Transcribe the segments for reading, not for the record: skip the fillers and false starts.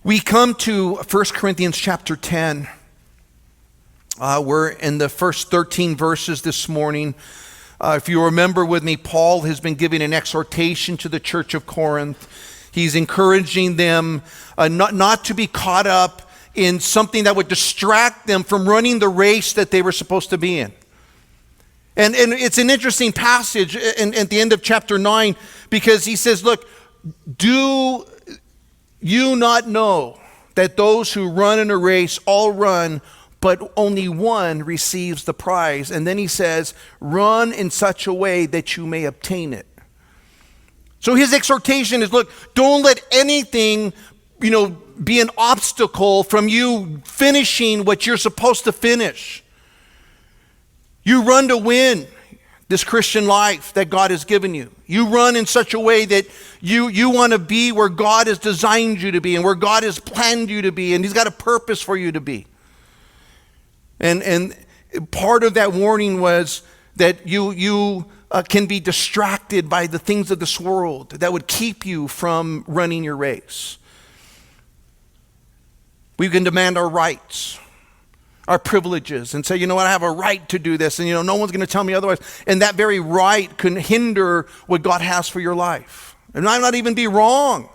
We come to 1 Corinthians chapter 10. We're in the first 13 verses this morning. If you remember with me, Paul has been giving an exhortation to the church of Corinth. He's encouraging them not to be caught up in something that would distract them from running the race that they were supposed to be in. And it's an interesting passage at the end of chapter 9, because he says, look, do you not know that those who run in a race all run, but only one receives the prize? And then he says, run in such a way that you may obtain it. So his exhortation is, look, don't let anything, be an obstacle from you finishing what you're supposed to finish. You run to win this Christian life that God has given you. You run in such a way that you want to be where God has designed you to be and where God has planned you to be, and He's got a purpose for you to be. And part of that warning was that you can be distracted by the things of this world that would keep you from running your race. We can demand our rights, our privileges, and say, I have a right to do this, and no one's going to tell me otherwise. And that very right can hinder what God has for your life. It might not even be wrong,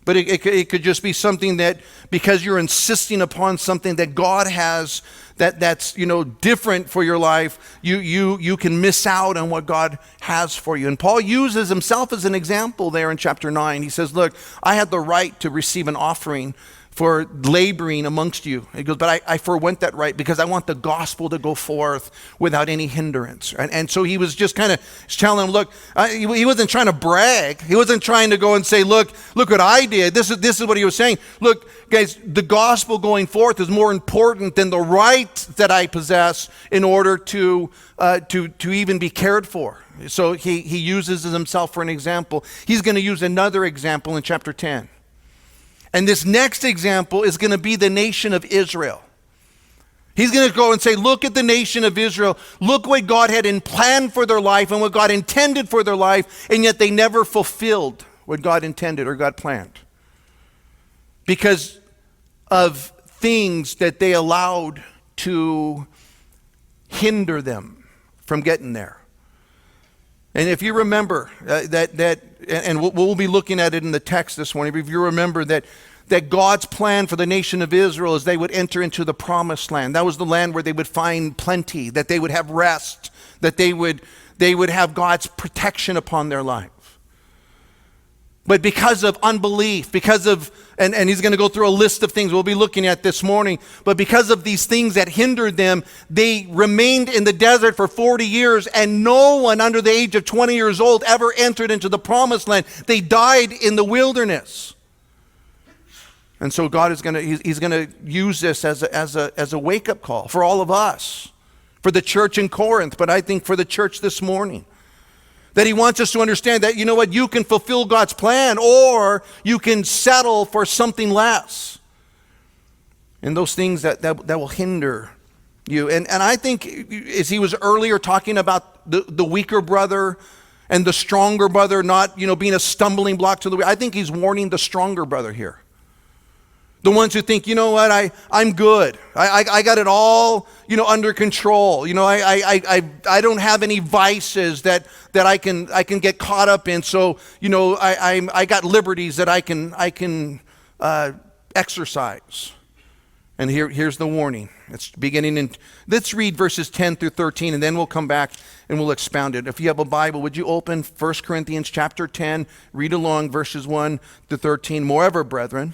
but it could just be something that, because you're insisting upon something that God has that's different for your life, you can miss out on what God has for you. And Paul uses himself as an example there in chapter 9. He says, look, I had the right to receive an offering for laboring amongst you. He goes, but I forwent that right because I want the gospel to go forth without any hindrance. And so he was just kind of telling them, look, he wasn't trying to brag. He wasn't trying to go and say, look what I did. This is what he was saying. Look, guys, the gospel going forth is more important than the right that I possess in order to even be cared for. So he uses himself for an example. He's going to use another example in chapter 10. And this next example is going to be the nation of Israel. He's going to go and say, look at the nation of Israel. Look what God had in plan for their life and what God intended for their life, and yet they never fulfilled what God intended or God planned because of things that they allowed to hinder them from getting there. And if you remember and we'll be looking at it in the text this morning, but if you remember that God's plan for the nation of Israel is they would enter into the promised land. That was the land where they would find plenty, that they would have rest, that they would have God's protection upon their life. But because of unbelief, and he's going to go through a list of things we'll be looking at this morning, but because of these things that hindered them, they remained in the desert for 40 years, and no one under the age of 20 years old ever entered into the promised land. They died in the wilderness. And so God is going to use this as a wake-up call for all of us, for the church in Corinth, but I think for the church this morning. That he wants us to understand that, you can fulfill God's plan or you can settle for something less. And those things that will hinder you. And I think, as he was earlier talking about the weaker brother and the stronger brother not, being a stumbling block to the weak, I think he's warning the stronger brother here. The ones who think, I'm good. I got it all, under control. I don't have any vices that I can get caught up in. So, I got liberties that I can exercise. And here's the warning. It's beginning let's read verses 10 through 13, and then we'll come back and we'll expound it. If you have a Bible, would you open 1 Corinthians chapter 10, read along verses 1 to 13. Moreover, brethren,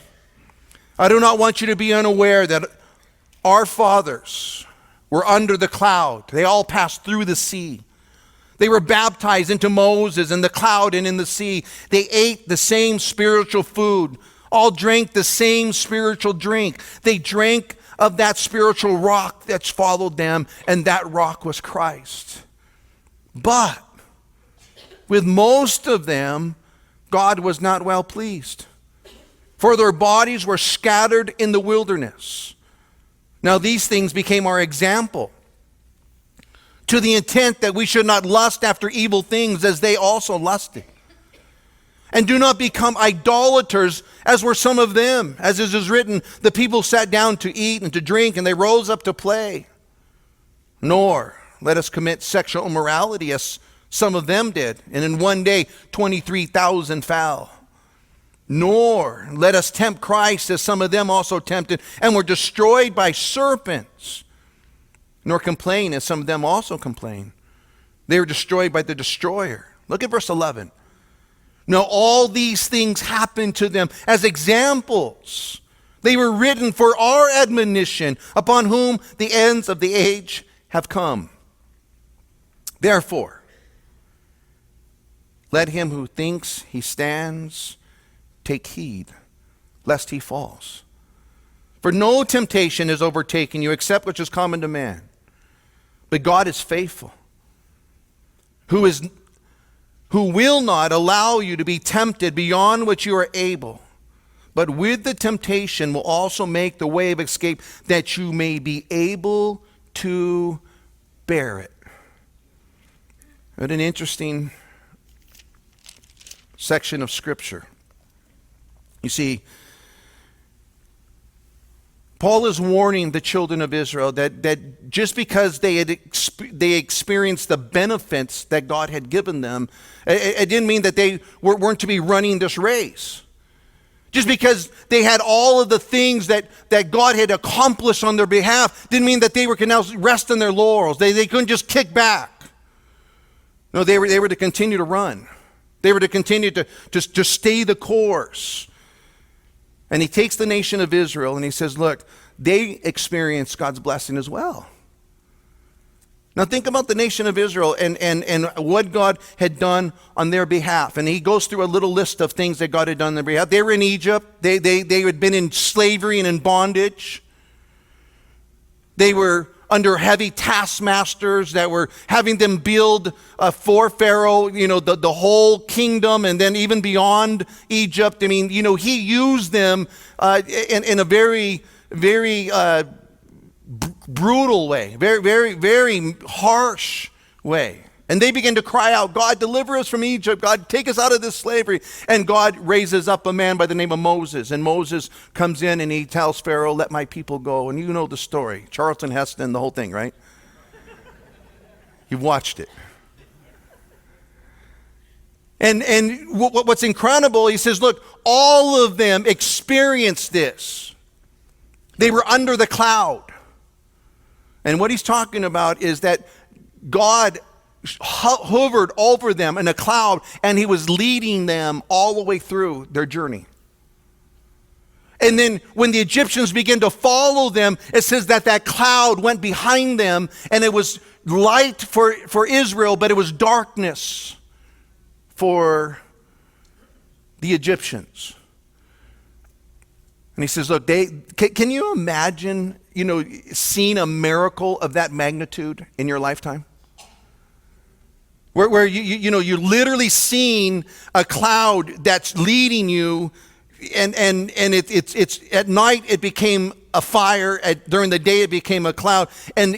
I do not want you to be unaware that our fathers were under the cloud. They all passed through the sea. They were baptized into Moses in the cloud and in the sea. They ate the same spiritual food, all drank the same spiritual drink. They drank of that spiritual rock that's followed them, and that rock was Christ. But with most of them, God was not well pleased, for their bodies were scattered in the wilderness. Now these things became our example, to the intent that we should not lust after evil things as they also lusted. And do not become idolaters as were some of them. As it is written, the people sat down to eat and to drink, and they rose up to play. Nor let us commit sexual immorality as some of them did, and in one day 23,000 fell. Nor let us tempt Christ as some of them also tempted, and were destroyed by serpents. Nor complain as some of them also complained. They were destroyed by the destroyer. Look at verse 11. Now all these things happened to them as examples. They were written for our admonition, upon whom the ends of the age have come. Therefore, let him who thinks he stands take heed, lest he falls. For no temptation has overtaken you except which is common to man. But God is faithful, who will not allow you to be tempted beyond what you are able, but with the temptation will also make the way of escape, that you may be able to bear it. What an interesting section of Scripture. You see, Paul is warning the children of Israel that just because they experienced the benefits that God had given them, it didn't mean that they weren't to be running this race. Just because they had all of the things that God had accomplished on their behalf didn't mean that they were now rest on their laurels. They couldn't just kick back. No, they were to continue to run. They were to continue to stay the course. And he takes the nation of Israel and he says, look, they experienced God's blessing as well. Now think about the nation of Israel and what God had done on their behalf. And he goes through a little list of things that God had done on their behalf. They were in Egypt. They had been in slavery and in bondage. They were under heavy taskmasters that were having them build for Pharaoh, the whole kingdom, and then even beyond Egypt. I mean, he used them in a very, very brutal way, very, very, very harsh way. And they begin to cry out, God, deliver us from Egypt. God, take us out of this slavery. And God raises up a man by the name of Moses. And Moses comes in and he tells Pharaoh, let my people go. And you know the story. Charlton Heston, the whole thing, right? You've watched it. And what's incredible, he says, look, all of them experienced this. They were under the cloud. And what he's talking about is that God hovered over them in a cloud, and he was leading them all the way through their journey. And then when the Egyptians began to follow them, it says that cloud went behind them, and it was light for Israel, but it was darkness for the Egyptians. And he says, look, can you imagine, seeing a miracle of that magnitude in your lifetime? Where you're literally seeing a cloud that's leading you, and it's at night it became a fire, during the day it became a cloud, and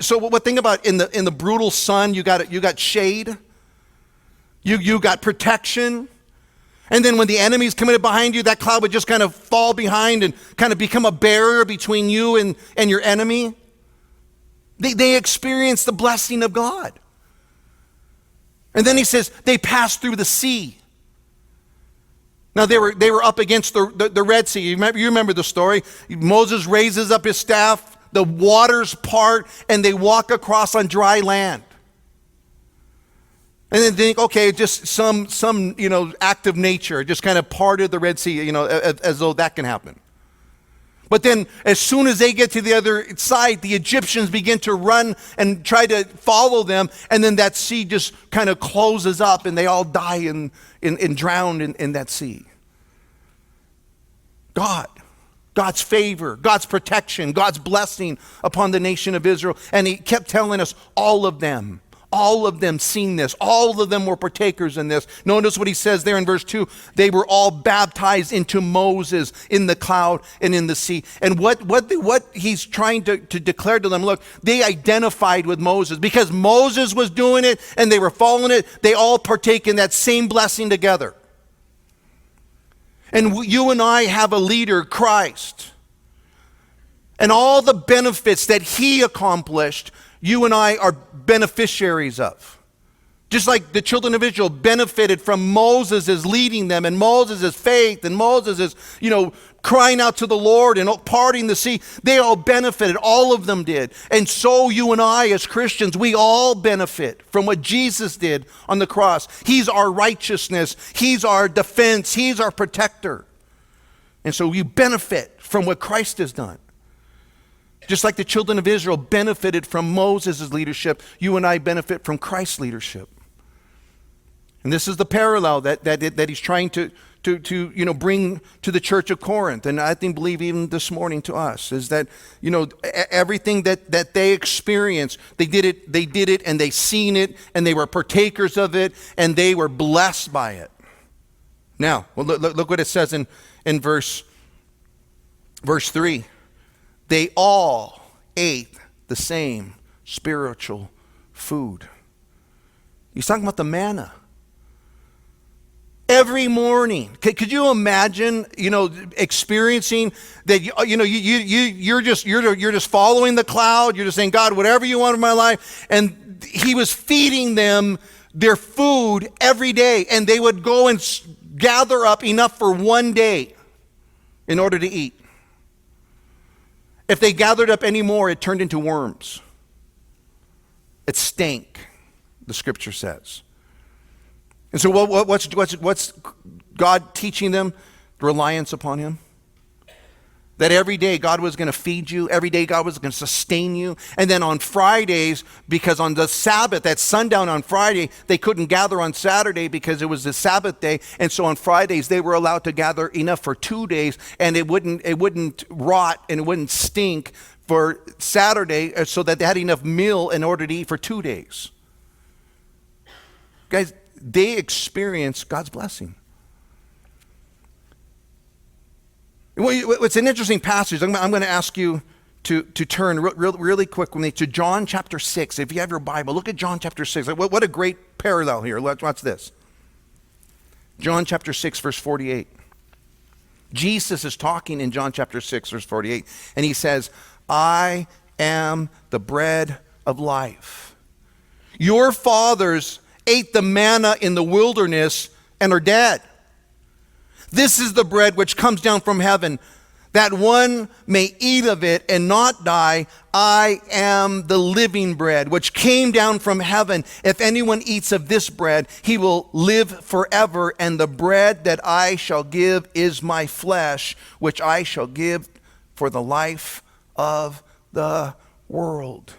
so what think about in the brutal sun, you got shade, you got protection, and then when the enemy's coming up behind you, that cloud would just kind of fall behind and kind of become a barrier between you and your enemy. They experienced the blessing of God. And then he says they passed through the sea. Now they were up against the Red Sea. You remember the story. Moses raises up his staff, the waters part, and they walk across on dry land. And then think, okay, just some act of nature, just kind of parted the Red Sea, as though that can happen. But then as soon as they get to the other side, the Egyptians begin to run and try to follow them. And then that sea just kind of closes up and they all die and drown in that sea. God's favor, God's protection, God's blessing upon the nation of Israel. And he kept telling us, all of them seen this. All of them were partakers in this. Notice what he says there in verse 2. They were all baptized into Moses in the cloud and in the sea. And what he's trying to declare to them, look, they identified with Moses. Because Moses was doing it and they were following it, they all partake in that same blessing together. And you and I have a leader, Christ. And all the benefits that he accomplished, you and I are beneficiaries of. Just like the children of Israel benefited from Moses' leading them, and Moses' faith, and Moses' crying out to the Lord and parting the sea. They all benefited. All of them did. And so you and I as Christians, we all benefit from what Jesus did on the cross. He's our righteousness. He's our defense. He's our protector. And so you benefit from what Christ has done. Just like the children of Israel benefited from Moses' leadership, you and I benefit from Christ's leadership. And this is the parallel that he's trying to bring to the church of Corinth, and I believe even this morning to us, is that everything that they experienced, they did it, and they seen it, and they were partakers of it, and they were blessed by it. Now, well, look what it says in verse 3. They all ate the same spiritual food. He's talking about the manna. Every morning, could you imagine, experiencing that? You're just following the cloud. You're just saying, God, whatever you want in my life. And he was feeding them their food every day, and they would go and gather up enough for one day in order to eat. If they gathered up any more, it turned into worms. It stank, the scripture says. And so what's God teaching them? Reliance upon him. That every day God was going to feed you. Every day God was going to sustain you. And then on Fridays, because on the Sabbath, at sundown on Friday, they couldn't gather on Saturday because it was the Sabbath day. And so on Fridays, they were allowed to gather enough for 2 days, and it wouldn't rot and it wouldn't stink for Saturday, so that they had enough meal in order to eat for 2 days. Guys, they experienced God's blessing. It's an interesting passage. I'm going to ask you to turn really quickly to John chapter 6. If you have your Bible, look at John chapter 6. What a great parallel here. Let's watch this. John chapter 6, verse 48. Jesus is talking in John chapter 6, verse 48, and he says, I am the bread of life. Your fathers ate the manna in the wilderness and are dead. This is the bread which comes down from heaven, that one may eat of it and not die. I am the living bread which came down from heaven. If anyone eats of this bread, he will live forever. And the bread that I shall give is my flesh, which I shall give for the life of the world.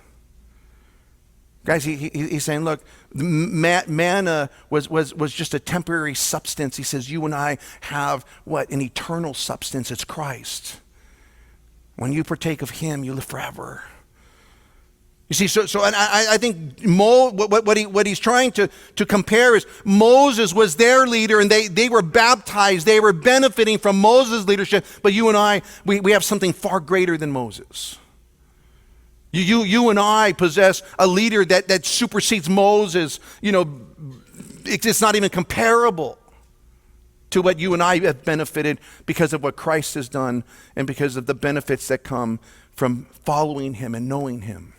Guys, he's saying, look, manna was just a temporary substance. He says, you and I have what? An eternal substance. It's Christ. When you partake of him, you live forever. You see, so and I think what he's trying to compare is Moses was their leader, and they were baptized. They were benefiting from Moses' leadership. But you and I, we have something far greater than Moses. You and I possess a leader that supersedes Moses. It's not even comparable to what you and I have benefited because of what Christ has done and because of the benefits that come from following him and knowing him.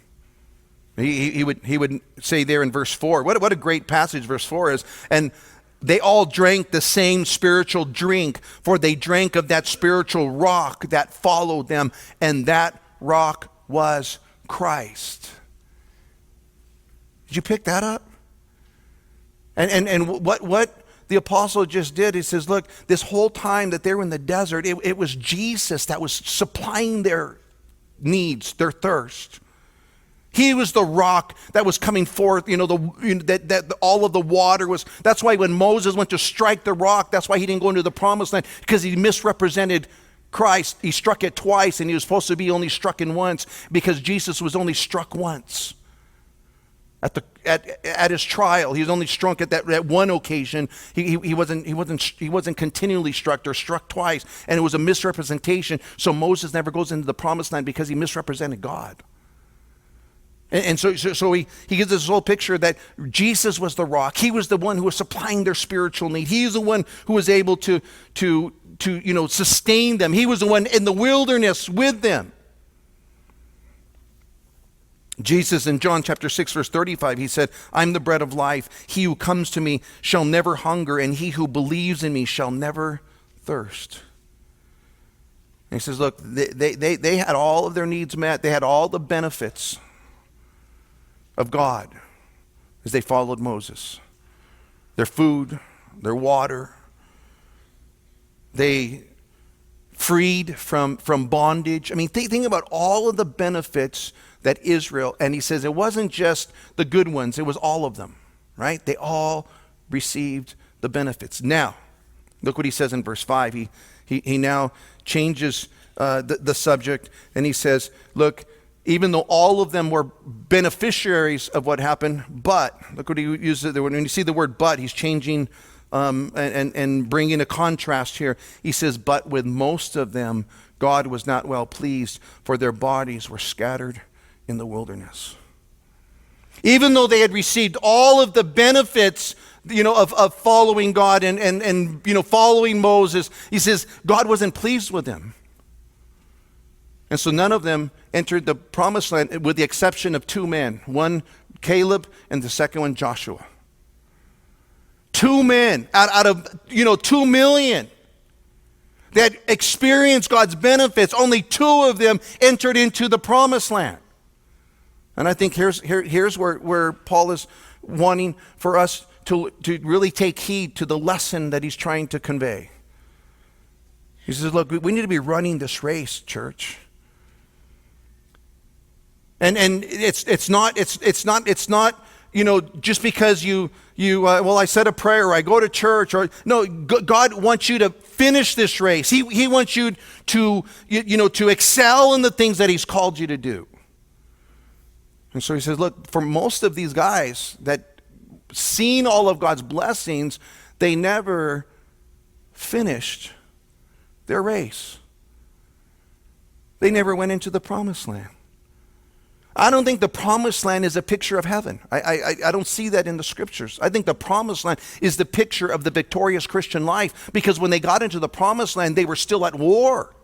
He would say there in verse 4, what a great passage verse 4 is, and they all drank the same spiritual drink, for they drank of that spiritual rock that followed them, and that rock was Christ. Did you pick that up? And what the apostle just did, he says, look, this whole time that they were in the desert, it was Jesus that was supplying their needs, their thirst. He was the rock that was coming forth, that all of the water was. That's why when Moses went to strike the rock, that's why he didn't go into the promised land, because he misrepresented Christ. He struck it twice, and he was supposed to be only struck in once, because Jesus was only struck once. At his trial, he was only struck at that one occasion. He wasn't continually struck or struck twice, and it was a misrepresentation. So Moses never goes into the promised land because he misrepresented God. And so he gives this whole picture that Jesus was the rock. He was the one who was supplying their spiritual need. He is the one who was able to sustain them. He was the one in the wilderness with them. Jesus in John chapter 6 verse 35, he said, I'm the bread of life. He who comes to me shall never hunger, and he who believes in me shall never thirst. And he says, look, they had all of their needs met. They had all the benefits of God as they followed Moses. Their food, their water. They freed from bondage. I mean, think about all of the benefits that Israel, and he says it wasn't just the good ones, it was all of them, right? They all received the benefits. Now, look what he says in verse 5. He now changes the subject, and he says, look, even though all of them were beneficiaries of what happened, but, look what he uses there. When you see the word but, he's changing and bringing a contrast here. He says, but with most of them, God was not well pleased, for their bodies were scattered in the wilderness. Even though they had received all of the benefits, of following God and following Moses, he says God wasn't pleased with them. And so none of them entered the promised land, with the exception of two men, one Caleb and the second one Joshua. Two men out of 2 million that experienced God's benefits. Only two of them entered into the promised land. And I think here's where Paul is wanting for us to really take heed to the lesson that he's trying to convey. He says, look, we need to be running this race, church. And it's not just because I said a prayer or I go to church, or no, God wants you to finish this race. He wants you to excel in the things that he's called you to do. And so he says, look, for most of these guys that seen all of God's blessings, they never finished their race. They never went into the promised land. I don't think the promised land is a picture of heaven. I don't see that in the scriptures. I think the promised land is the picture of the victorious Christian life, because when they got into the promised land, they were still at war.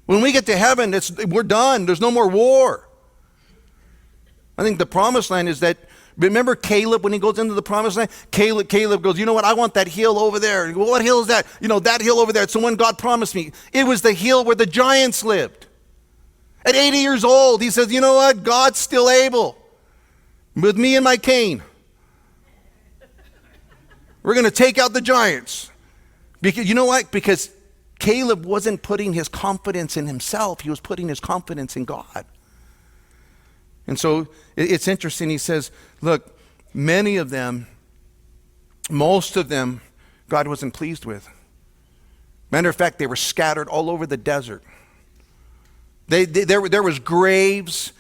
When we get to heaven, we're done. There's no more war. I think the promised land is that, remember Caleb when he goes into the promised land? Caleb goes, you know what, I want that hill over there. Well, what hill is that? That hill over there. It's the one God promised me. It was the hill where the giants lived. At 80 years old, he says, you know what, God's still able. With me and my cane, we're going to take out the giants. Because you know what? Because Caleb wasn't putting his confidence in himself. He was putting his confidence in God. And so it's interesting. He says, look, many of them, most of them, God wasn't pleased with. Matter of fact, they were scattered all over the desert. There was graves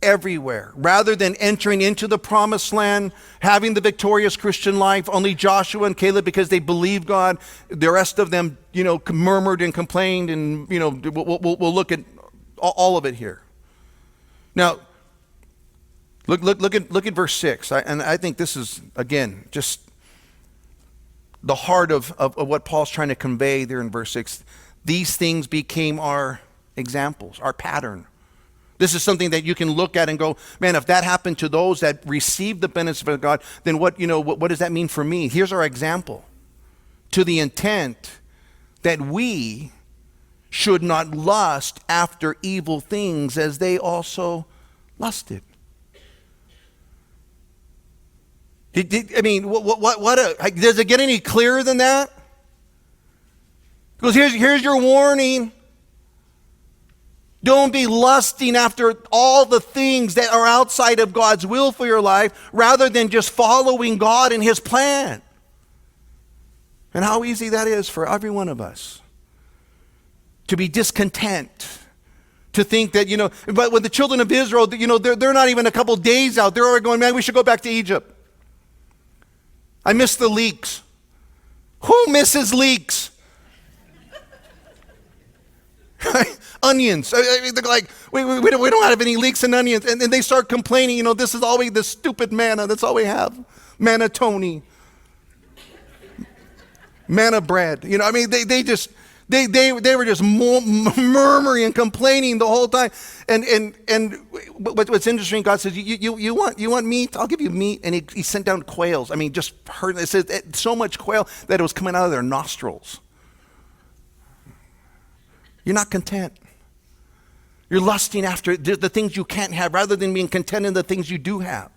everywhere. Rather than entering into the promised land, having the victorious Christian life, only Joshua and Caleb, because they believed God, the rest of them, murmured and complained, and we'll look at all of it here. Now, look at verse 6, and I think this is, again, just the heart of what Paul's trying to convey there in verse 6. These things became our examples, our pattern. This is something that you can look at and go, man, if that happened to those that received the benefits of God, then what does that mean for me? Here's our example. To the intent that we should not lust after evil things as they also lusted. Does it get any clearer than that? Because here's your warning. Don't be lusting after all the things that are outside of God's will for your life, rather than just following God and his plan. And how easy that is for every one of us to be discontent, to think that, but with the children of Israel, they're not even a couple days out. They're already going, man, we should go back to Egypt. I miss the leeks. Who misses leeks? Onions. They're like, we don't have any leeks and onions. And then they start complaining, this is always this stupid manna. That's all we have. Manna Tony. Manna bread. They just, They were just murmuring and complaining the whole time. But what's interesting, God says, you want meat? I'll give you meat. And he sent down quails. I mean, just heard, it says so much quail that it was coming out of their nostrils. You're not content. You're lusting after the things you can't have rather than being content in the things you do have.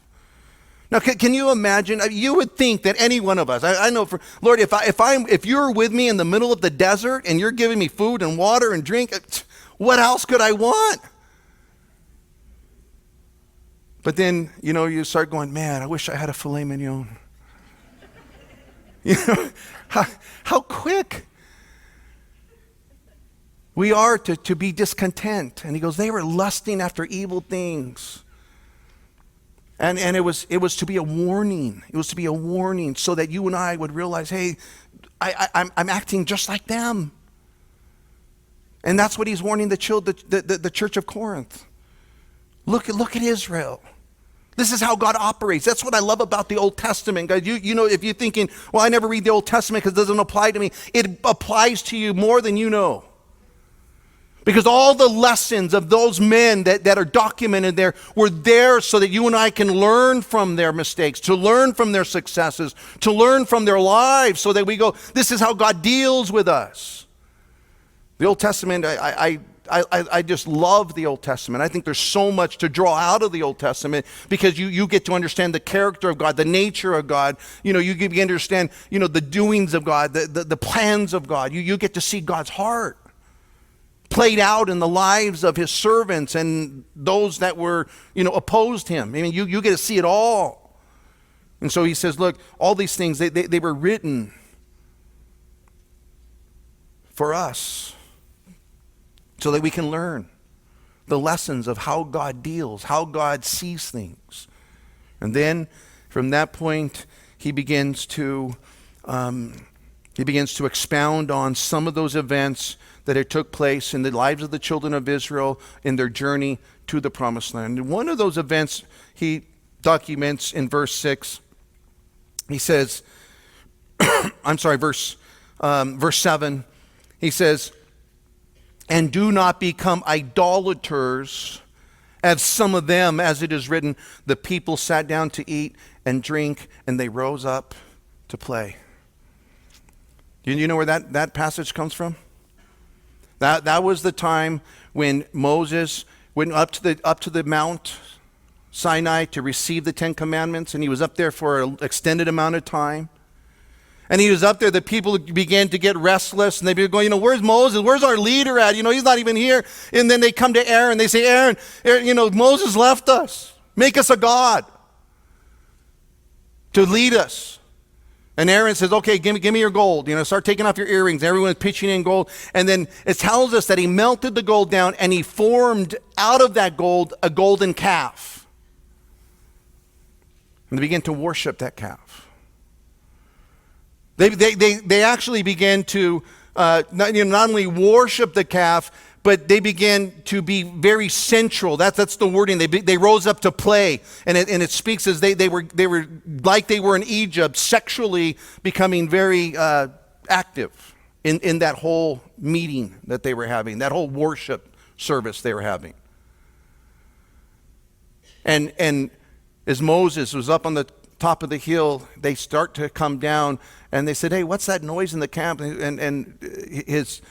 Now, can you imagine? You would think that any one of us, I know, Lord, if you're with me in the middle of the desert and you're giving me food and water and drink, what else could I want? But then, you start going, man, I wish I had a filet mignon. How quick we are to be discontent. And he goes, they were lusting after evil things. And it was to be a warning. It was to be a warning so that you and I would realize, hey, I'm acting just like them. And that's what he's warning the church of Corinth. Look at Israel. This is how God operates. That's what I love about the Old Testament, guys. If you're thinking, well, I never read the Old Testament because it doesn't apply to me, it applies to you more than you know. Because all the lessons of those men that are documented there were there so that you and I can learn from their mistakes, to learn from their successes, to learn from their lives so that we go, this is how God deals with us. The Old Testament, I just love the Old Testament. I think there's so much to draw out of the Old Testament because you get to understand the character of God, the nature of God. You begin to understand, the doings of God, the plans of God. You get to see God's heart played out in the lives of his servants and those that were, opposed him. I mean, you get to see it all. And so he says, look, all these things, they were written for us so that we can learn the lessons of how God deals, how God sees things. And then from that point, he begins to expound on some of those events that it took place in the lives of the children of Israel in their journey to the promised land. And one of those events he documents in verse 6. He says, verse 7. He says, and do not become idolaters as some of them, as it is written, the people sat down to eat and drink and they rose up to play. You know where that passage comes from? That was the time when Moses went up to the Mount Sinai to receive the 10 Commandments, and he was up there for an extended amount of time. And he was up there, the people began to get restless, and they began going, where's Moses? Where's our leader at? He's not even here. And then they come to Aaron, they say, Aaron, Moses left us. Make us a god to lead us. And Aaron says, okay, give me your gold. Start taking off your earrings. Everyone's pitching in gold. And then it tells us that he melted the gold down and he formed out of that gold a golden calf. And they began to worship that calf. They actually began to not only worship the calf, but they began to be very central. That's the wording. They rose up to play, and it speaks as they were like they were in Egypt, sexually becoming very active in that whole meeting that they were having, that whole worship service they were having. And as Moses was up on the top of the hill, they start to come down, and they said, hey, what's that noise in the camp? And his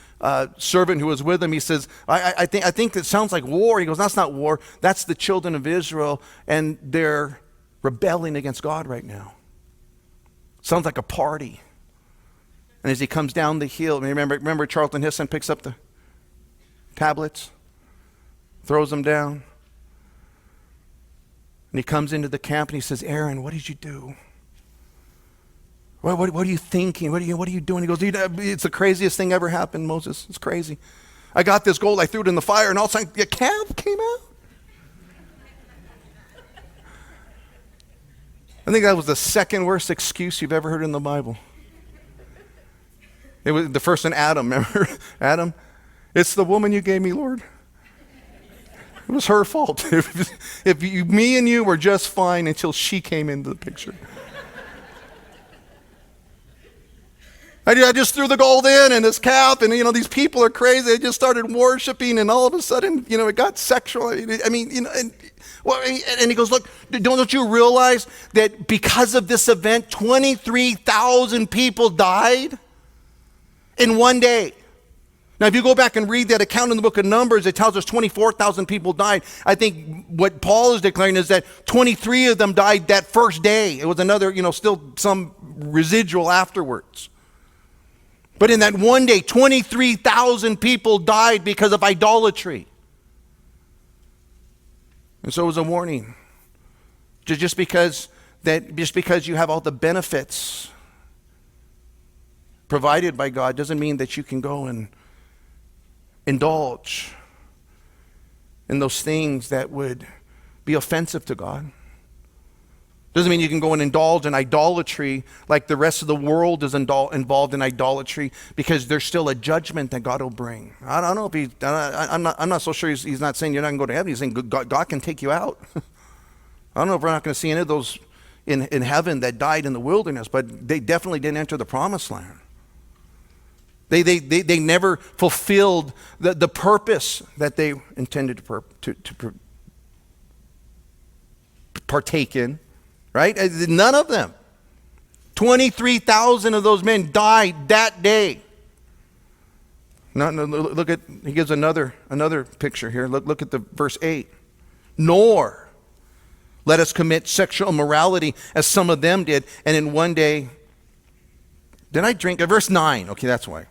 servant who was with him, he says, I think it sounds like war. He goes, that's not war. That's the children of Israel, and they're rebelling against God right now. Sounds like a party. And as he comes down the hill, remember Charlton Heston picks up the tablets, throws them down, and he comes into the camp and he says, Aaron, what did you do? What are you thinking? What are you doing? He goes, it's the craziest thing ever happened, Moses. It's crazy. I got this gold, I threw it in the fire, and all of a sudden, the calf came out. I think that was the second worst excuse you've ever heard in the Bible. It was the first one, Adam. Remember? Adam, it's the woman you gave me, Lord. It was her fault. Me and you were just fine until she came into the picture. I just threw the gold in and this calf, and these people are crazy. They just started worshiping, and all of a sudden, it got sexual. I mean, and he goes, look, don't you realize that because of this event, 23,000 people died in one day? Now, if you go back and read that account in the book of Numbers, it tells us 24,000 people died. I think what Paul is declaring is that 23 of them died that first day. It was another, still some residual afterwards. But in that one day, 23,000 people died because of idolatry. And so it was a warning. Just because you have all the benefits provided by God doesn't mean that you can go and indulge in those things that would be offensive to God. Doesn't mean you can go and indulge in idolatry like the rest of the world is involved in idolatry, because there's still a judgment that God will bring. I don't know if I'm not so sure he's not saying you're not going to go to heaven. He's saying God can take you out. I don't know if we're not going to see any of those in heaven that died in the wilderness, but they definitely didn't enter the promised land. They never fulfilled the purpose that they intended to partake in. Right? None of them. 23,000 of those men died that day. Look at, he gives another picture here. Look at the verse 8. Nor let us commit sexual immorality as some of them did, and in one day, did I drink? Verse 9. Okay, that's why.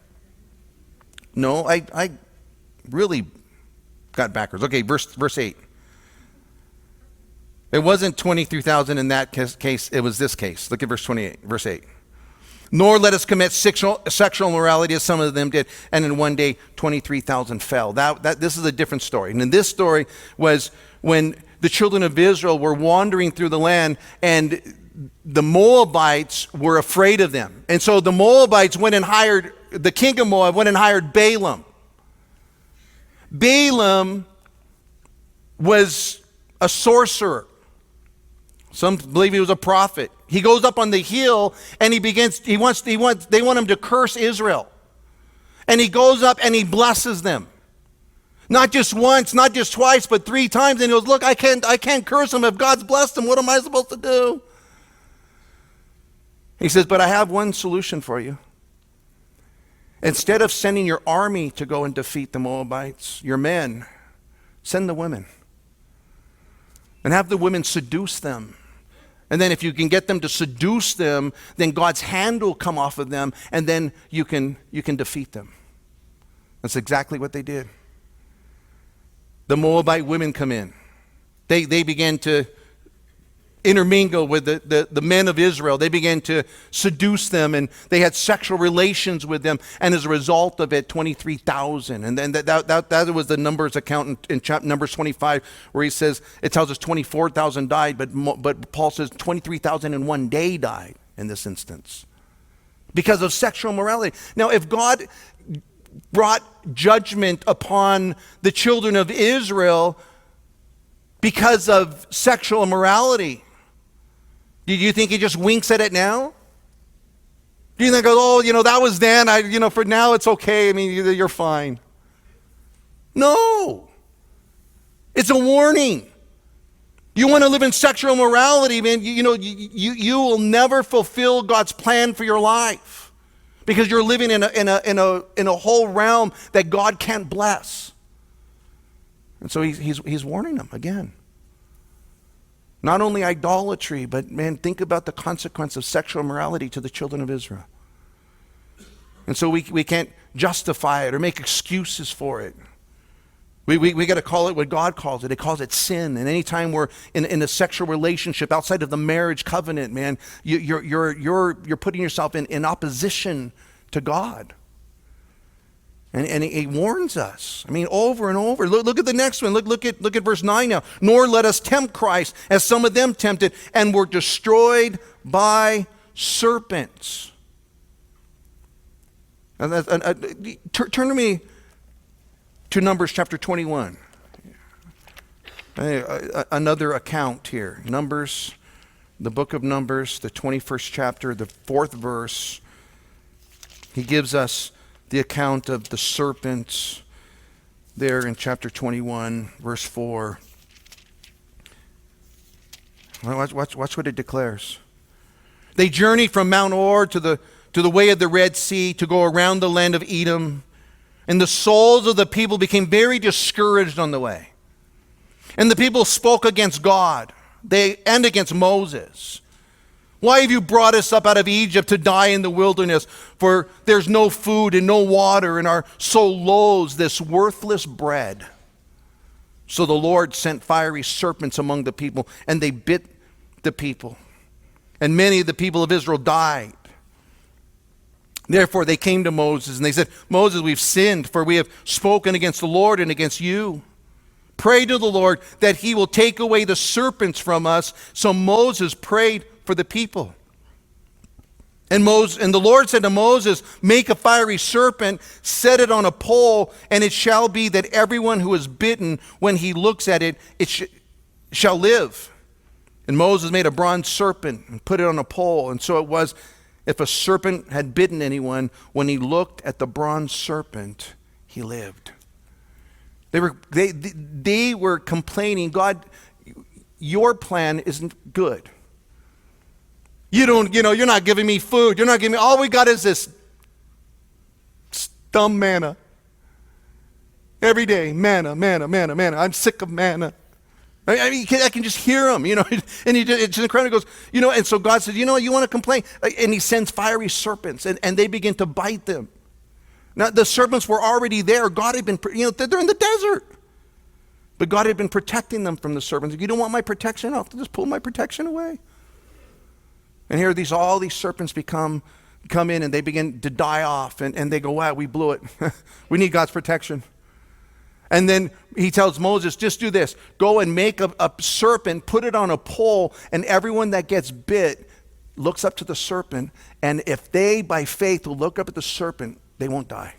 No, I really got backwards. Okay, verse 8. It wasn't 23,000 in that case, it was this case. Look at verse 28, verse 8. Nor let us commit sexual immorality as some of them did, and in one day 23,000 fell. This is a different story. And this story was when the children of Israel were wandering through the land, and the Moabites were afraid of them. And so the Moabites the king of Moab went and hired Balaam. Balaam was a sorcerer. Some believe he was a prophet. He goes up on the hill and they want him to curse Israel. And he goes up and he blesses them. Not just once, not just twice, but 3 times. And he goes, look, I can't curse them. If God's blessed them, what am I supposed to do? He says, but I have one solution for you. Instead of sending your army to go and defeat the Moabites, your men, send the women. And have the women seduce them. And then if you can get them to seduce them, then God's hand will come off of them, and then you can defeat them. That's exactly what they did. The Moabite women come in. They began to intermingle with the men of Israel. They began to seduce them, and they had sexual relations with them, and as a result of it, 23,000. And then that was the Numbers account in Numbers 25, where he says, it tells us 24,000 died, but Paul says 23,000 in one day died in this instance because of sexual immorality. Now, if God brought judgment upon the children of Israel because of sexual immorality, do you think he just winks at it now? Do you think, that was then, for now it's okay, you're fine? No. It's a warning. You want to live in sexual immorality, man, you will never fulfill God's plan for your life because you're living in a whole realm that God can't bless. And so he's warning them again. Not only idolatry, but man, think about the consequence of sexual immorality to the children of Israel. And so we can't justify it or make excuses for it. We got to call it what God calls it. He calls it sin. And anytime we're in a sexual relationship outside of the marriage covenant, man, you're putting yourself in opposition to God. And he warns us. Over and over. Look at the next one. Look at verse 9 now. Nor let us tempt Christ, as some of them tempted, and were destroyed by serpents. Turn to me to Numbers chapter 21. Another account here. Numbers, the book of Numbers, the 21st chapter, the 4th verse. he gives us the account of the serpents there in chapter 21, verse 4. Watch what it declares. They journeyed from Mount Or to the way of the Red Sea to go around the land of Edom. And the souls of the people became very discouraged on the way. And the people spoke against God and against Moses. Why have you brought us up out of Egypt to die in the wilderness? For there's no food and no water, and our soul loathes this worthless bread. So the Lord sent fiery serpents among the people, and they bit the people. And many of the people of Israel died. Therefore they came to Moses, and they said, Moses, we've sinned, for we have spoken against the Lord and against you. Pray to the Lord that he will take away the serpents from us. So Moses prayed for the people. And the Lord said to Moses, make a fiery serpent, set it on a pole, and it shall be that everyone who is bitten, when he looks at it, shall live. And Moses made a bronze serpent and put it on a pole. And so it was, if a serpent had bitten anyone, when he looked at the bronze serpent, he lived. They were complaining, God, your plan isn't good. You're not giving me food. You're not giving me, all we got is this dumb manna. Every day, manna, manna, manna, manna. I'm sick of manna. I mean, I can just hear him, and it's incredible. He goes, and so God says, you want to complain? And he sends fiery serpents, and they begin to bite them. Now, the serpents were already there. God had been, they're in the desert. But God had been protecting them from the serpents. You don't want my protection? I'll have to just pull my protection away. And here all these serpents come in, and they begin to die off, and they go, wow, we blew it. We need God's protection. And then he tells Moses, just do this. Go and make a serpent, put it on a pole, and everyone that gets bit looks up to the serpent. And if they, by faith, will look up at the serpent, they won't die.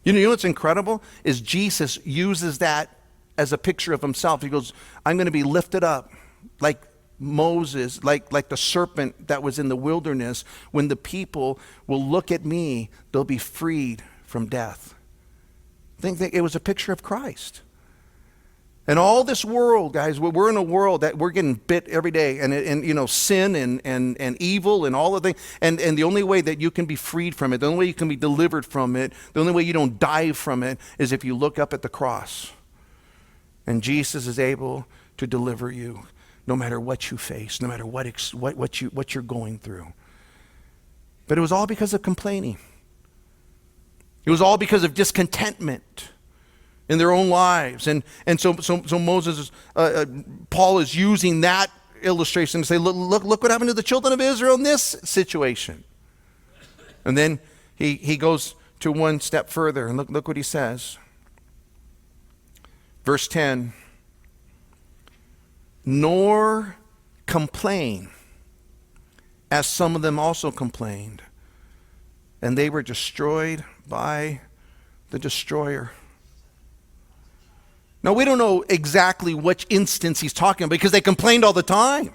You know what's incredible? Is Jesus uses that as a picture of himself. He goes, I'm going to be lifted up like Moses, like the serpent that was in the wilderness. When the people will look at me, they'll be freed from death. Think it was a picture of Christ. And all this world, guys, we're in a world that we're getting bit every day, and sin and evil and all of the things. And the only way that you can be freed from it, the only way you can be delivered from it, the only way you don't die from it is if you look up at the cross. And Jesus is able to deliver you no matter what you face, no matter what you're going through. But it was all because of complaining. It was all because of discontentment in their own lives. And so Moses, Paul is using that illustration to say, look what happened to the children of Israel in this situation. And then he goes to one step further, and look what he says. Verse 10, nor complain, as some of them also complained, and they were destroyed by the destroyer. Now, we don't know exactly which instance he's talking about because they complained all the time.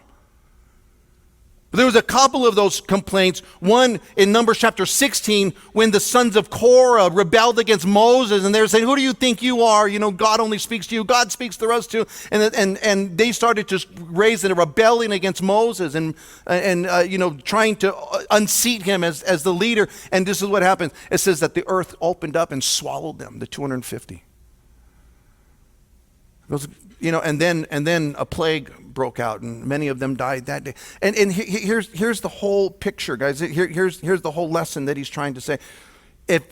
But there was a couple of those complaints. One in Numbers chapter 16 when the sons of Korah rebelled against Moses, and they were saying, who do you think you are? God only speaks to you. God speaks through us too. And they started to raise a rebellion against Moses and trying to unseat him as the leader. And this is what happened. It says that the earth opened up and swallowed them, the 250. And then a plague broke out, and many of them died that day. And here's the whole picture, guys. Here's the whole lesson that he's trying to say. If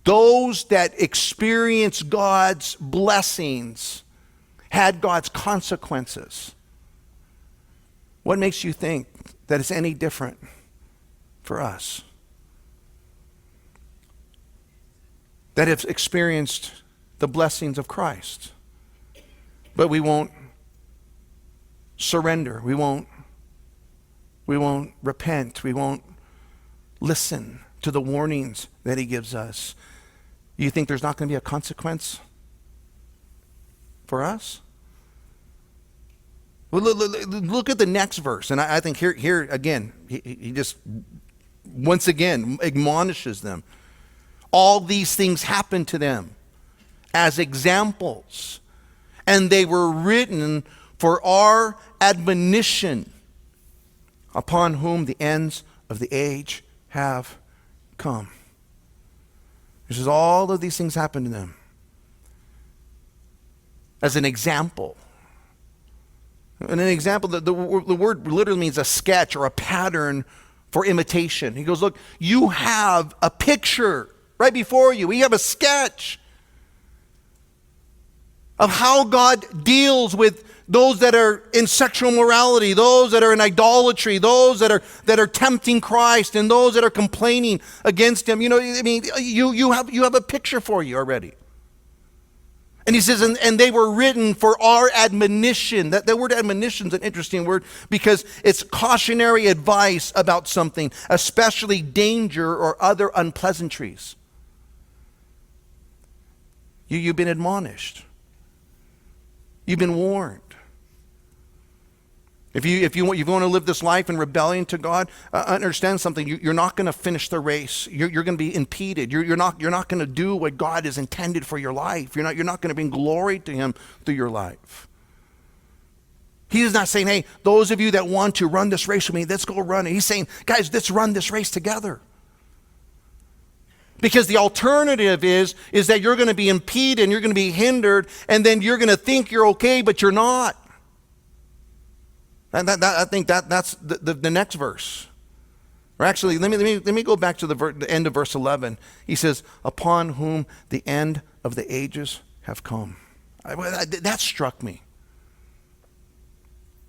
those that experience God's blessings had God's consequences, what makes you think that it's any different for us that have experienced the blessings of Christ? But we won't surrender. We won't repent. We won't listen to the warnings that he gives us. You think there's not going to be a consequence for us? Well, look at the next verse. And I think here again, he just once again admonishes them. All these things happened to them as examples, and they were written for our admonition, upon whom the ends of the age have come. He says all of these things happened to them as an example. And an example, the word literally means a sketch or a pattern for imitation. He goes, look, you have a picture right before you. We have a sketch of how God deals with those that are in sexual morality, those that are in idolatry, those that are tempting Christ, and those that are complaining against him. You know, I mean, you have a picture for you already. And he says, and they were written for our admonition. That word admonition is an interesting word because it's cautionary advice about something, especially danger or other unpleasantries. You've been admonished. You've been warned. If you want to live this life in rebellion to God, understand something. You're not going to finish the race. You're going to be impeded. You're not going to do what God has intended for your life. You're not going to bring glory to him through your life. He is not saying, hey, those of you that want to run this race with me, let's go run it. He's saying, guys, let's run this race together. Because the alternative is that you're going to be impeded and you're going to be hindered, and then you're going to think you're okay, but you're not. And I think that's the next verse. Or actually, let me go back to the end of verse 11. He says, upon whom the end of the ages have come. That struck me.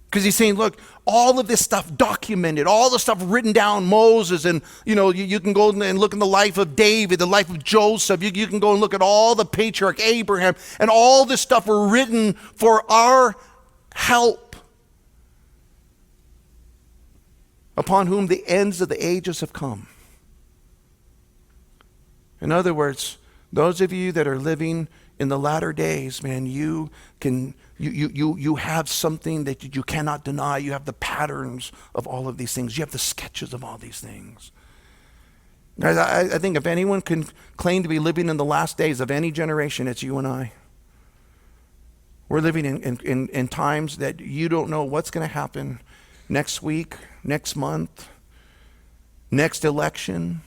Because he's saying, look, all of this stuff documented, all the stuff written down, Moses, and you can go and look in the life of David, the life of Joseph. You can go and look at all the patriarch Abraham, and all this stuff were written for our help. Upon whom the ends of the ages have come. In other words, those of you that are living in the latter days, man, you have something that you cannot deny. You have the patterns of all of these things. You have the sketches of all these things. Guys, I think if anyone can claim to be living in the last days of any generation, it's you and I. We're living in times that you don't know what's going to happen next week, next month, next election.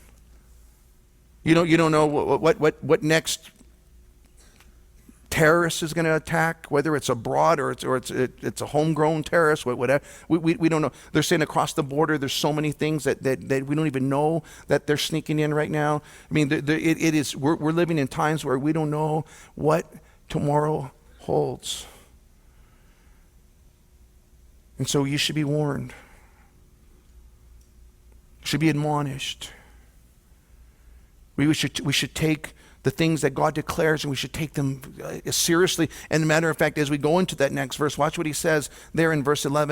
You don't know what next terrorist is going to attack, whether it's abroad or it's a homegrown terrorist, whatever. We don't know. They're saying across the border there's so many things that we don't even know that they're sneaking in right now. I mean, we're living in times where we don't know what tomorrow holds. And so you should be warned. Should be admonished. We should take the things that God declares, and we should take them seriously. And as a matter of fact, as we go into that next verse, watch what he says there in verse 12,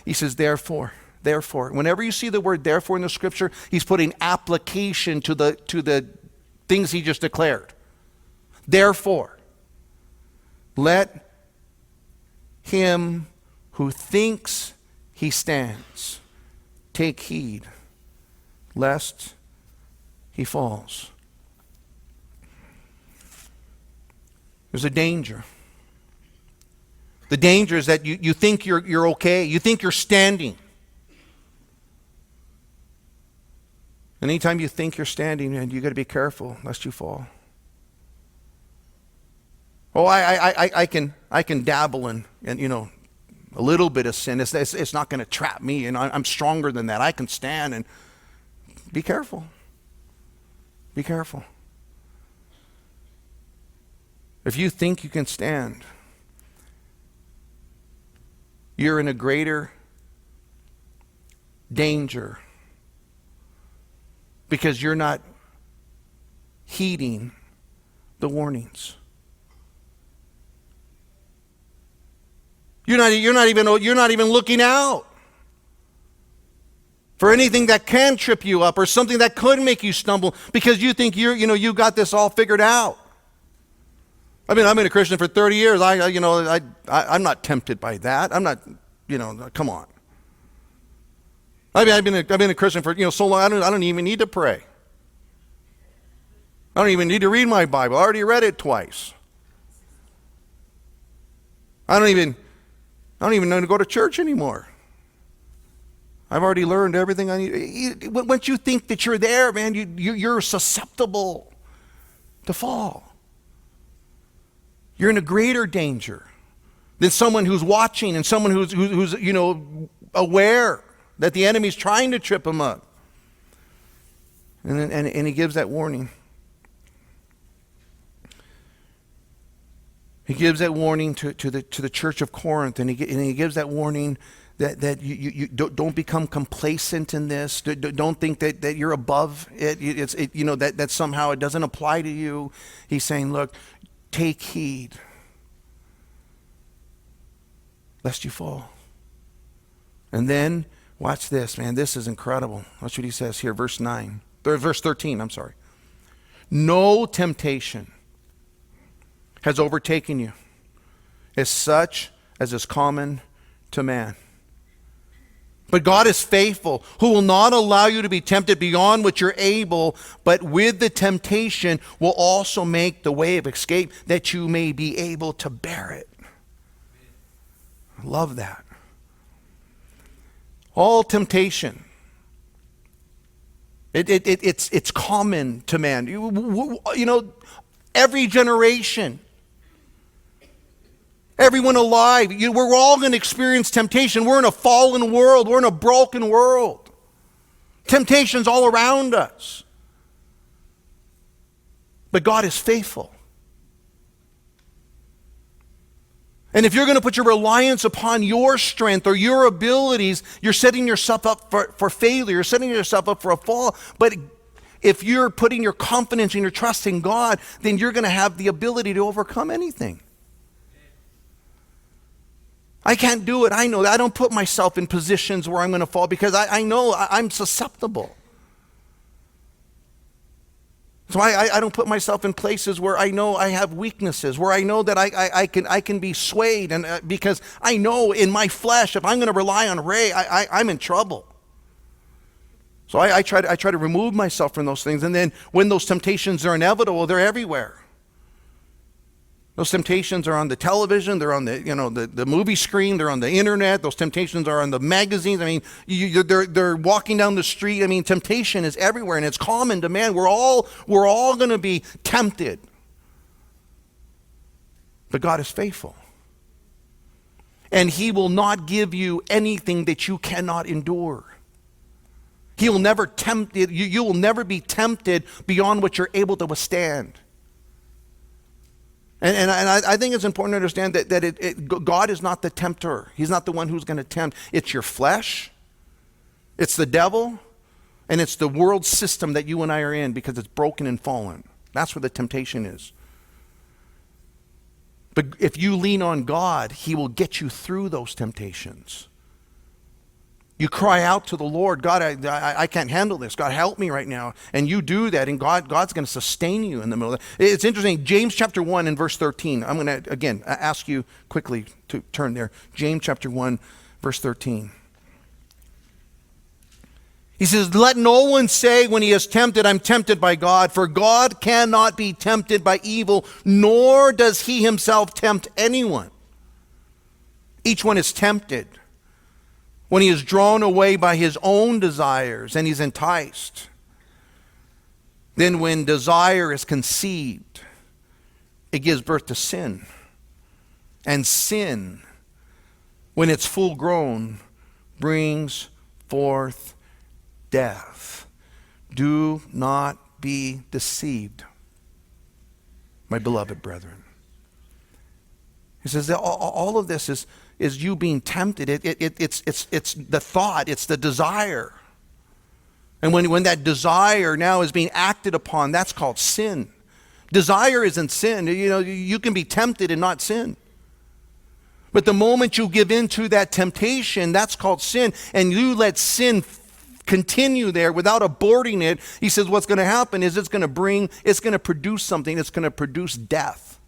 he says, therefore. Whenever you see the word therefore in the scripture, he's putting application to the things he just declared. Therefore, let him who thinks he stands take heed lest he falls. There's a danger. The danger is that you think you're okay. You think you're standing. And anytime you think you're standing, and you got to be careful lest you fall. Oh, I can dabble in a little bit of sin. It's not going to trap me, and I'm stronger than that. I can stand. And be careful. Be careful. If you think you can stand, you're in a greater danger because you're not heeding the warnings. You're not even looking out for anything that can trip you up or something that could make you stumble because you think you got this all figured out. I mean, I've been a Christian for 30 years. I'm not tempted by that. I'm not, come on. I mean, I've been a Christian for so long. I don't even need to pray. I don't even need to read my Bible. I already read it twice. I don't even know to go to church anymore. I've already learned everything I need. Once you think that you're there, man, you're susceptible to fall. You're in a greater danger than someone who's watching and someone who's aware that the enemy's trying to trip him up. And he gives that warning. He gives that warning to the church of Corinth, and he gives that warning that you don't become complacent in this. Don't think that you're above it. That somehow it doesn't apply to you. He's saying, look, take heed lest you fall. And then watch this, man. This is incredible. Watch what he says here, verse 13. I'm sorry. No temptation has overtaken you as such as is common to man. But God is faithful, who will not allow you to be tempted beyond what you're able, but with the temptation will also make the way of escape that you may be able to bear it. I love that. All temptation, it's common to man. Every generation, everyone alive, we're all going to experience temptation. We're in a fallen world. We're in a broken world. Temptation's all around us. But God is faithful. And if you're going to put your reliance upon your strength or your abilities, you're setting yourself up for failure. You're setting yourself up for a fall. But if you're putting your confidence and your trust in God, then you're going to have the ability to overcome anything. I can't do it. I know that. I don't put myself in positions where I'm going to fall because I know I'm susceptible. So I don't put myself in places where I know I have weaknesses, where I know that I can be swayed, and because I know in my flesh, if I'm going to rely on Ray, I'm in trouble. So I try to remove myself from those things, and then when those temptations are inevitable, they're everywhere. Those temptations are on the television, they're on the movie screen, they're on the internet. Those temptations are on the magazines. I mean, they're walking down the street. I mean, temptation is everywhere, and it's common to man. We're all going to be tempted. But God is faithful. And He will not give you anything that you cannot endure. He will never tempt you. You will never be tempted beyond what you're able to withstand. And I think it's important to understand that God is not the tempter. He's not the one who's going to tempt. It's your flesh, it's the devil, and it's the world system that you and I are in because it's broken and fallen. That's where the temptation is. But if you lean on God, He will get you through those temptations. You cry out to the Lord, God, I can't handle this. God, help me right now. And you do that, and God's going to sustain you in the middle of it. It's interesting. James chapter 1 and verse 13. I'm going to, again, ask you quickly to turn there. James chapter 1, verse 13. He says, let no one say when he is tempted, I'm tempted by God. For God cannot be tempted by evil, nor does He Himself tempt anyone. Each one is tempted when he is drawn away by his own desires and he's enticed. Then when desire is conceived, it gives birth to sin. And sin, when it's full grown, brings forth death. Do not be deceived, my beloved brethren. He says that all of this is you being tempted. It's the thought, it's the desire. And when that desire now is being acted upon, that's called sin. Desire isn't sin. You can be tempted and not sin. But the moment you give in to that temptation, that's called sin. And you let sin continue there without aborting it. He says what's going to happen is it's going to produce something. It's going to produce death.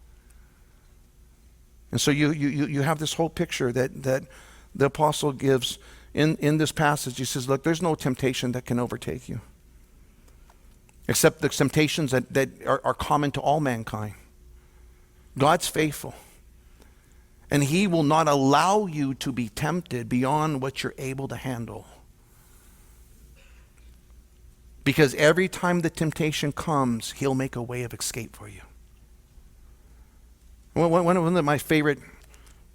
And so you have this whole picture that the apostle gives in this passage. He says, look, there's no temptation that can overtake you, except the temptations that are common to all mankind. God's faithful, and he will not allow you to be tempted beyond what you're able to handle. Because every time the temptation comes, he'll make a way of escape for you. One of my favorite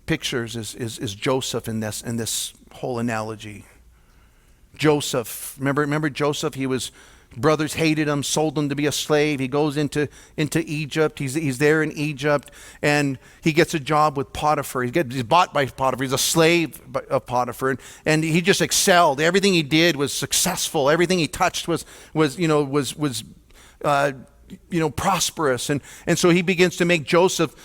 pictures is Joseph in this whole analogy. Joseph, remember Joseph? Brothers hated him, sold him to be a slave. He goes into Egypt. He's there in Egypt, and he gets a job with Potiphar. He's bought by Potiphar. He's a slave of Potiphar, and he just excelled. Everything he did was successful. Everything he touched was prosperous, and so he begins to make Joseph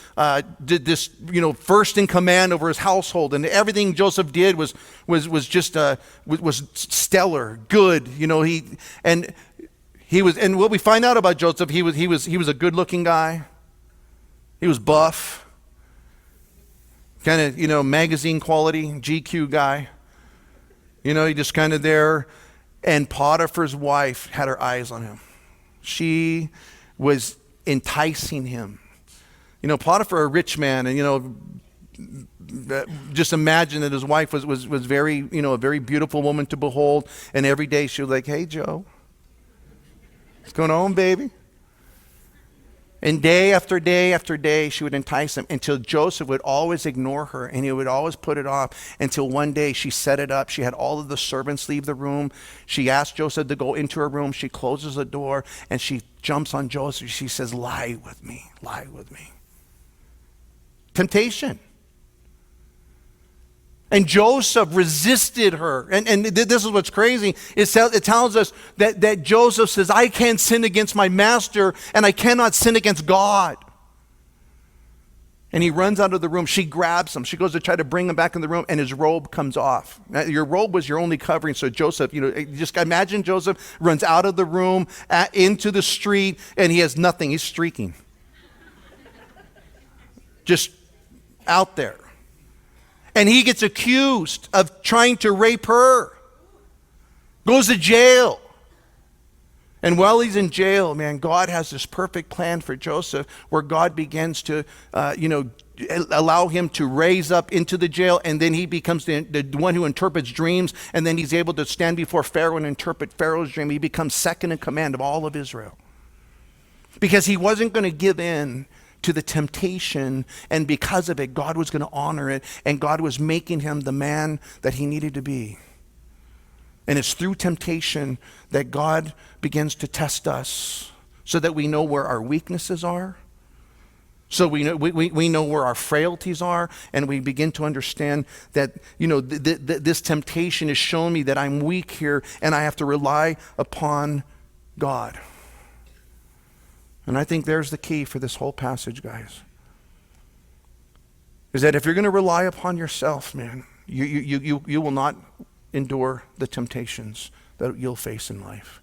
this first in command over his household, and everything Joseph did was just was stellar, good. And what we find out about Joseph, he was a good-looking guy. He was buff, kind of magazine quality, GQ guy. He just kind of there, and Potiphar's wife had her eyes on him. She was enticing him. Potiphar, a rich man, and just imagine that his wife was very, a very beautiful woman to behold, and every day she was like, "Hey, Joe, what's going on, baby?" And day after day after day, she would entice him until Joseph would always ignore her, and he would always put it off until one day she set it up. She had all of the servants leave the room. She asked Joseph to go into her room. She closes the door, and she jumps on Joseph. She says, "Lie with me, lie with me." Temptation. And Joseph resisted her. And this is what's crazy. It tells us that Joseph says, "I can't sin against my master, and I cannot sin against God." And he runs out of the room. She grabs him. She goes to try to bring him back in the room, and his robe comes off. Now, your robe was your only covering. So Joseph, just imagine Joseph runs out of the room, into the street, and he has nothing. He's streaking. Just out there. And he gets accused of trying to rape her. Goes to jail. And while he's in jail, man, God has this perfect plan for Joseph where God begins to, allow him to raise up into the jail, and then he becomes the one who interprets dreams, and then he's able to stand before Pharaoh and interpret Pharaoh's dream. He becomes second in command of all of Israel. Because he wasn't going to give in to the temptation, and because of it, God was going to honor it, and God was making him the man that he needed to be. And it's through temptation that God begins to test us so that we know where our weaknesses are, so we know where our frailties are, and we begin to understand that this temptation is showing me that I'm weak here, and I have to rely upon God. And I think there's the key for this whole passage, guys. Is that if you're going to rely upon yourself, man, you will not endure the temptations that you'll face in life.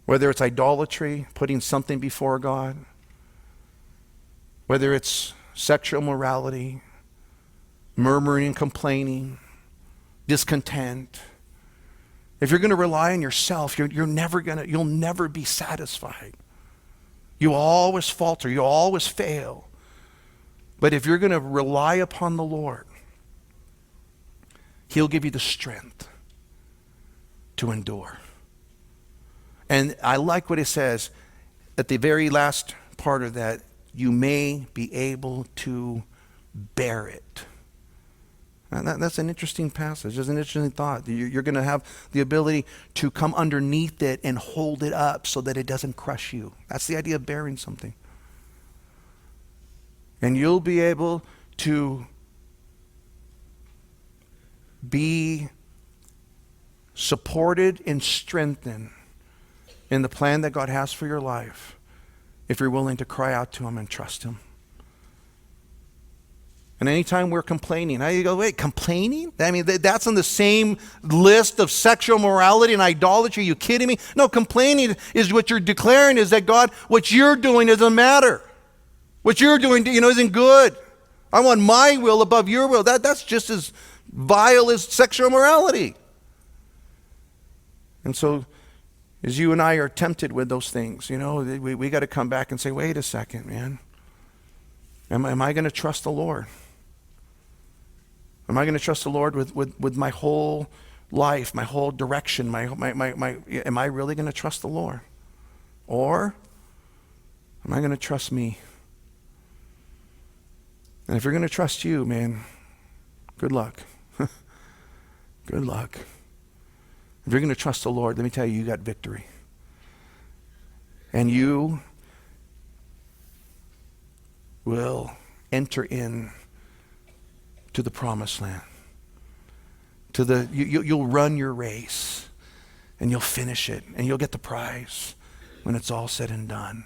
Whether it's idolatry, putting something before God, whether it's sexual morality, murmuring and complaining, discontent. If you're going to rely on yourself, you'll never be satisfied. You always falter. You always fail. But if you're going to rely upon the Lord, He'll give you the strength to endure. And I like what it says at the very last part of that, you may be able to bear it. Now that's an interesting passage. It's an interesting thought. You're going to have the ability to come underneath it and hold it up so that it doesn't crush you. That's the idea of bearing something. And you'll be able to be supported and strengthened in the plan that God has for your life if you're willing to cry out to Him and trust Him. And anytime we're complaining, you go, wait, complaining? I mean, that's on the same list of sexual morality and idolatry. Are you kidding me? No, complaining is what you're declaring is that God, what you're doing doesn't matter. What you're doing, isn't good. I want my will above your will. That's just as vile as sexual immorality. And so as you and I are tempted with those things, we got to come back and say, wait a second, man. Am I going to trust the Lord? Am I going to trust the Lord with my whole life, my whole direction? Am I really going to trust the Lord? Or am I going to trust me? And if you're going to trust you, man, good luck. Good luck. If you're going to trust the Lord, let me tell you, you got victory. And you will enter in to the promised land. You'll run your race, and you'll finish it, and you'll get the prize when it's all said and done.